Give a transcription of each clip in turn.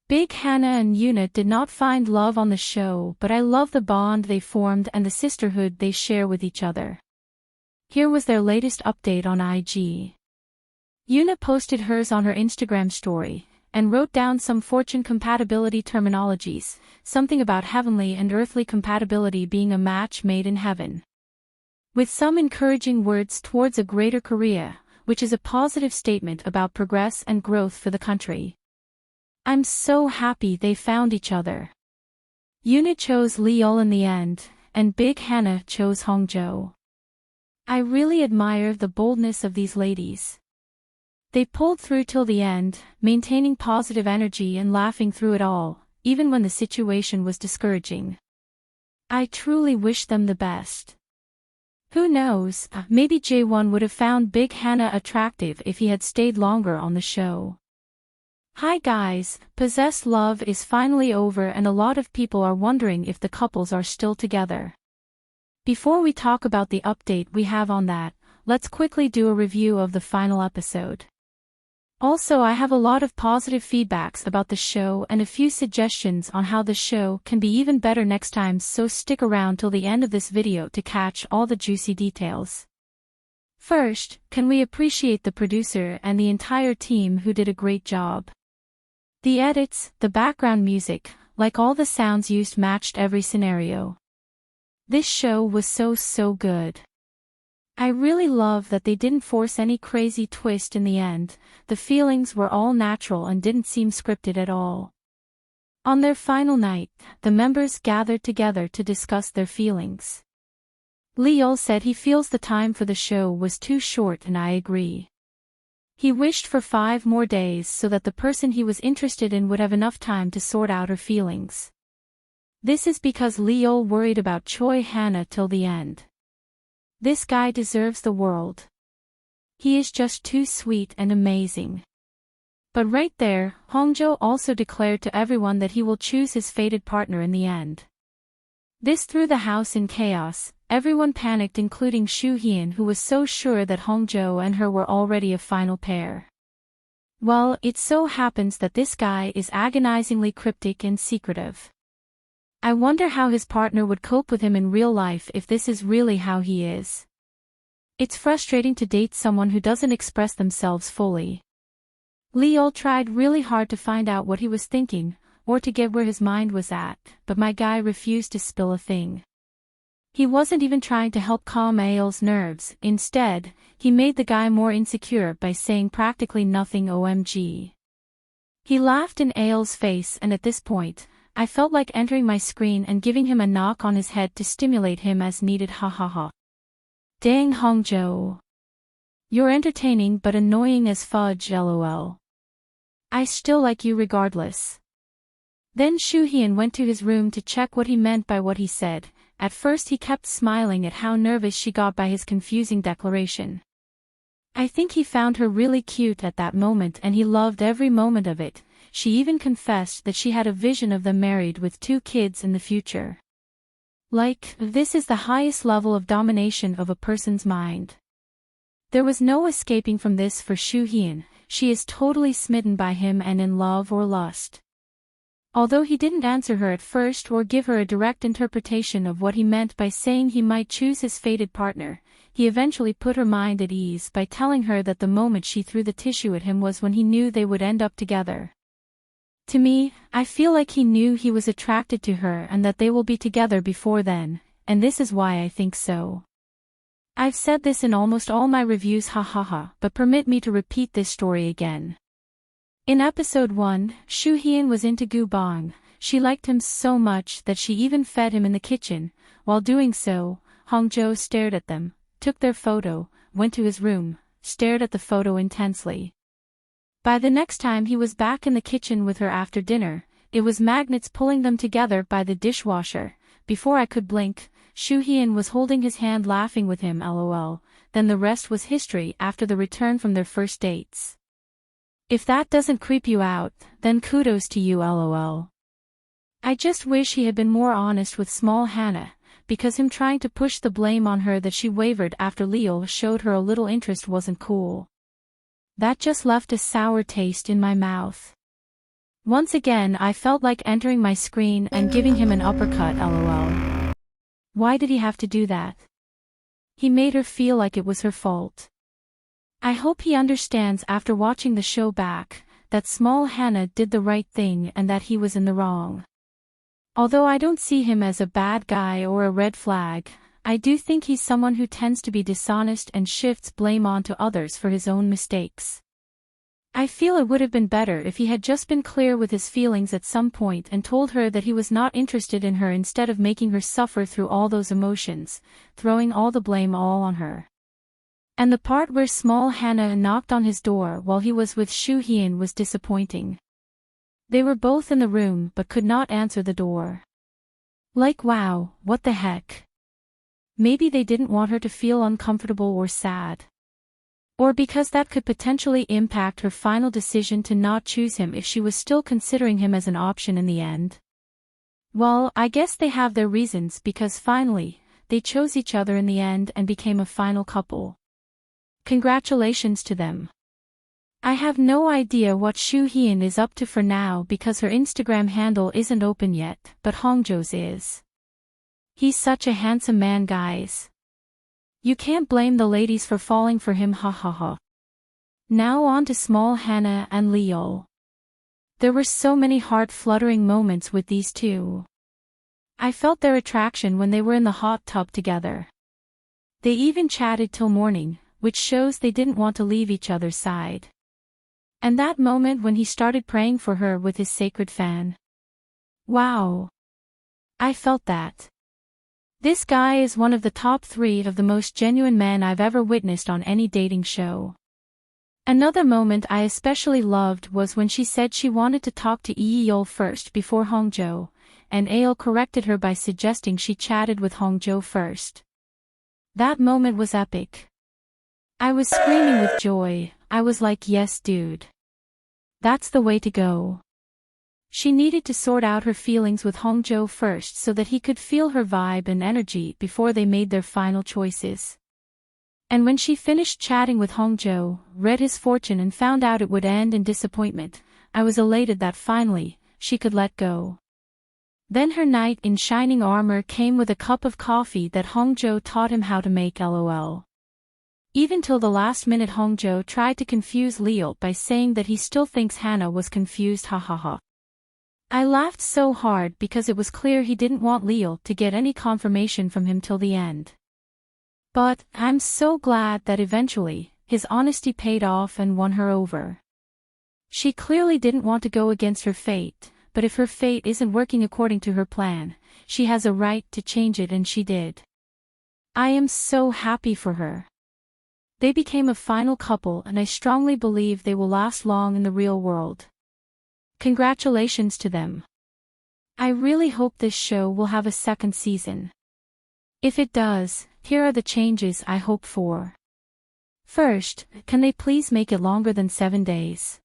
Big Hanna and Yuna did not find love on the show, but I love the bond they formed and the sisterhood they share with each other. Here was their latest update on IG. Yuna posted hers on her Instagram story, and wrote down some fortune compatibility terminologies, something about heavenly and earthly compatibility being a match made in heaven. With some encouraging words towards a greater Korea, which is a positive statement about progress and growth for the country. I'm so happy they found each other. Yuna chose I-Yul in the end, and Big Hanna chose Hongjo. I really admire the boldness of these ladies. They pulled through till the end, maintaining positive energy and laughing through it all, even when the situation was discouraging. I truly wish them the best. Who knows, maybe Jaewon would have found Big Hanna attractive if he had stayed longer on the show. Hi guys, possessed love is finally over and a lot of people are wondering if the couples are still together. Before we talk about the update we have on that, let's quickly do a review of the final episode. Also, I have a lot of positive feedbacks about the show and a few suggestions on how the show can be even better next time, so stick around till the end of this video to catch all the juicy details. First, can we appreciate the producer and the entire team who did a great job. The edits, the background music, like all the sounds used matched every scenario. This show was so good. I really love that they didn't force any crazy twist in the end, the feelings were all natural and didn't seem scripted at all. On their final night, the members gathered together to discuss their feelings. I-Yul said he feels the time for the show was too short, and I agree. He wished for 5 more days so that the person he was interested in would have enough time to sort out her feelings. This is because I-Yul worried about Choi Hanna till the end. This guy deserves the world. He is just too sweet and amazing. But right there, Hongjo also declared to everyone that he will choose his fated partner in the end. This threw the house in chaos. Everyone panicked, including Soo-hyun, who was so sure that Hongjo and her were already a final pair. Well, it so happens that this guy is agonizingly cryptic and secretive. I wonder how his partner would cope with him in real life if this is really how he is. It's frustrating to date someone who doesn't express themselves fully. I-Yul tried really hard to find out what he was thinking, or to get where his mind was at, but my guy refused to spill a thing. He wasn't even trying to help calm I-Yul's nerves. Instead, he made the guy more insecure by saying practically nothing. OMG. He laughed in I-Yul's face, and at this point, I felt like entering my screen and giving him a knock on his head to stimulate him as needed. Ha ha ha. Dang Hongjo. You're entertaining but annoying as fudge, lol. I still like you regardless. Then Soo-hyun went to his room to check what he meant by what he said. At first he kept smiling at how nervous she got by his confusing declaration. I think he found her really cute at that moment and he loved every moment of it. She even confessed that she had a vision of them married with 2 kids in the future. Like, this is the highest level of domination of a person's mind. There was no escaping from this for Soo-hyun. She is totally smitten by him and in love or lust. Although he didn't answer her at first or give her a direct interpretation of what he meant by saying he might choose his fated partner, he eventually put her mind at ease by telling her that the moment she threw the tissue at him was when he knew they would end up together. To me, I feel like he knew he was attracted to her and that they will be together before then, and this is why I think so. I've said this in almost all my reviews, hahaha, but permit me to repeat this story again. In episode 1, Soo-hyun was into Gu Bong. She liked him so much that she even fed him in the kitchen. While doing so, Hongjo stared at them, took their photo, went to his room, stared at the photo intensely. By the next time he was back in the kitchen with her after dinner, it was magnets pulling them together by the dishwasher. Before I could blink, Soo-hyun was holding his hand laughing with him, lol. Then the rest was history after the return from their first dates. If that doesn't creep you out, then kudos to you, lol. I just wish he had been more honest with small Hannah, because him trying to push the blame on her that she wavered after I-Yul showed her a little interest wasn't cool. That just left a sour taste in my mouth. Once again I felt like entering my screen and giving him an uppercut lol. Why did he have to do that? He made her feel like it was her fault. I hope he understands after watching the show back, that small Hannah did the right thing and that he was in the wrong. Although I don't see him as a bad guy or a red flag, I do think he's someone who tends to be dishonest and shifts blame onto others for his own mistakes. I feel it would have been better if he had just been clear with his feelings at some point and told her that he was not interested in her instead of making her suffer through all those emotions, throwing all the blame on her. And the part where small Hannah knocked on his door while he was with Shu Hyun was disappointing. They were both in the room but could not answer the door. Like wow, what the heck? Maybe they didn't want her to feel uncomfortable or sad. Or because that could potentially impact her final decision to not choose him if she was still considering him as an option in the end. Well, I guess they have their reasons because finally, they chose each other in the end and became a final couple. Congratulations to them. I have no idea what Shu Hyun is up to for now because her Instagram handle isn't open yet, but Hongjo's is. He's such a handsome man, guys. You can't blame the ladies for falling for him, ha ha ha. Now on to small Hannah and I-Yul. There were so many heart-fluttering moments with these two. I felt their attraction when they were in the hot tub together. They even chatted till morning, which shows they didn't want to leave each other's side. And that moment when he started praying for her with his sacred fan. Wow. I felt that. This guy is one of the top 3 of the most genuine men I've ever witnessed on any dating show. Another moment I especially loved was when she said she wanted to talk to I-Yul first before Hongjo, and I-Yul corrected her by suggesting she chatted with Hongjo first. That moment was epic. I was screaming with joy. I was like, yes dude. That's the way to go. She needed to sort out her feelings with Hongjo first so that he could feel her vibe and energy before they made their final choices. And when she finished chatting with Hongjo, read his fortune and found out it would end in disappointment, I was elated that finally, she could let go. Then her knight in shining armor came with a cup of coffee that Hongjo taught him how to make lol. Even till the last minute Hongjo tried to confuse I-Yul by saying that he still thinks Hannah was confused, ha ha ha. I laughed so hard because it was clear he didn't want I-Yul to get any confirmation from him till the end. But, I'm so glad that eventually, his honesty paid off and won her over. She clearly didn't want to go against her fate, but if her fate isn't working according to her plan, she has a right to change it and she did. I am so happy for her. They became a final couple and I strongly believe they will last long in the real world. Congratulations to them. I really hope this show will have a second season. If it does, here are the changes I hope for. First, can they please make it longer than 7 days?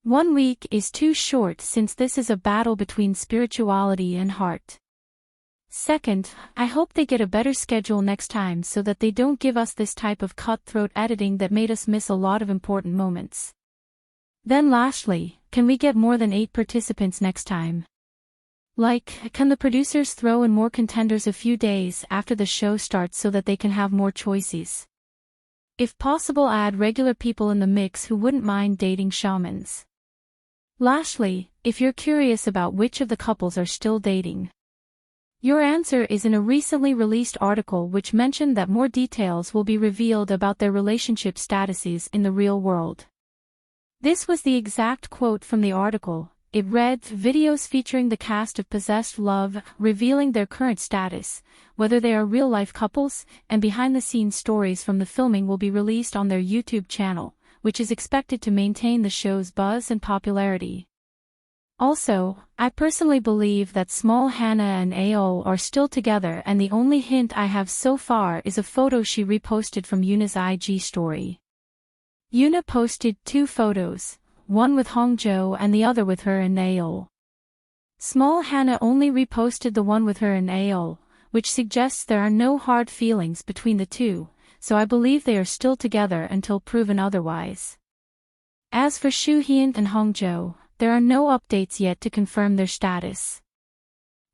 1 week is too short since this is a battle between spirituality and heart. Second, I hope they get a better schedule next time so that they don't give us this type of cutthroat editing that made us miss a lot of important moments. Then lastly, can we get more than 8 participants next time? Like, can the producers throw in more contenders a few days after the show starts so that they can have more choices? If possible, add regular people in the mix who wouldn't mind dating shamans. Lastly, if you're curious about which of the couples are still dating, your answer is in a recently released article which mentioned that more details will be revealed about their relationship statuses in the real world. This was the exact quote from the article. It read, videos featuring the cast of Possessed Love, revealing their current status, whether they are real-life couples, and behind-the-scenes stories from the filming will be released on their YouTube channel, which is expected to maintain the show's buzz and popularity. Also, I personally believe that small Hannah and I-Yul are still together and the only hint I have so far is a photo she reposted from Yuna's IG story. Yuna posted 2 photos, one with Hongjo and the other with her and I-Yul. Small Hannah only reposted the one with her and I-Yul, which suggests there are no hard feelings between the two, so I believe they are still together until proven otherwise. As for Shu Hyun and Hongjo, there are no updates yet to confirm their status.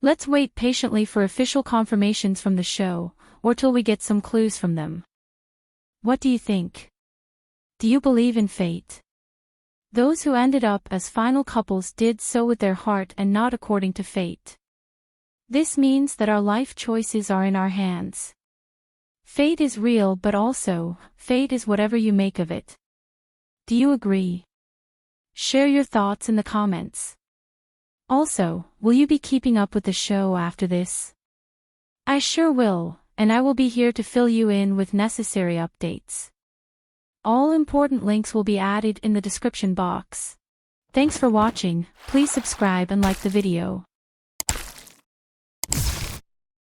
Let's wait patiently for official confirmations from the show, or till we get some clues from them. What do you think? Do you believe in fate? Those who ended up as final couples did so with their heart and not according to fate. This means that our life choices are in our hands. Fate is real, but also, fate is whatever you make of it. Do you agree? Share your thoughts in the comments. Also, will you be keeping up with the show after this? I sure will, and I will be here to fill you in with necessary updates. All important links will be added in the description box. Thanks for watching, please subscribe and like the video.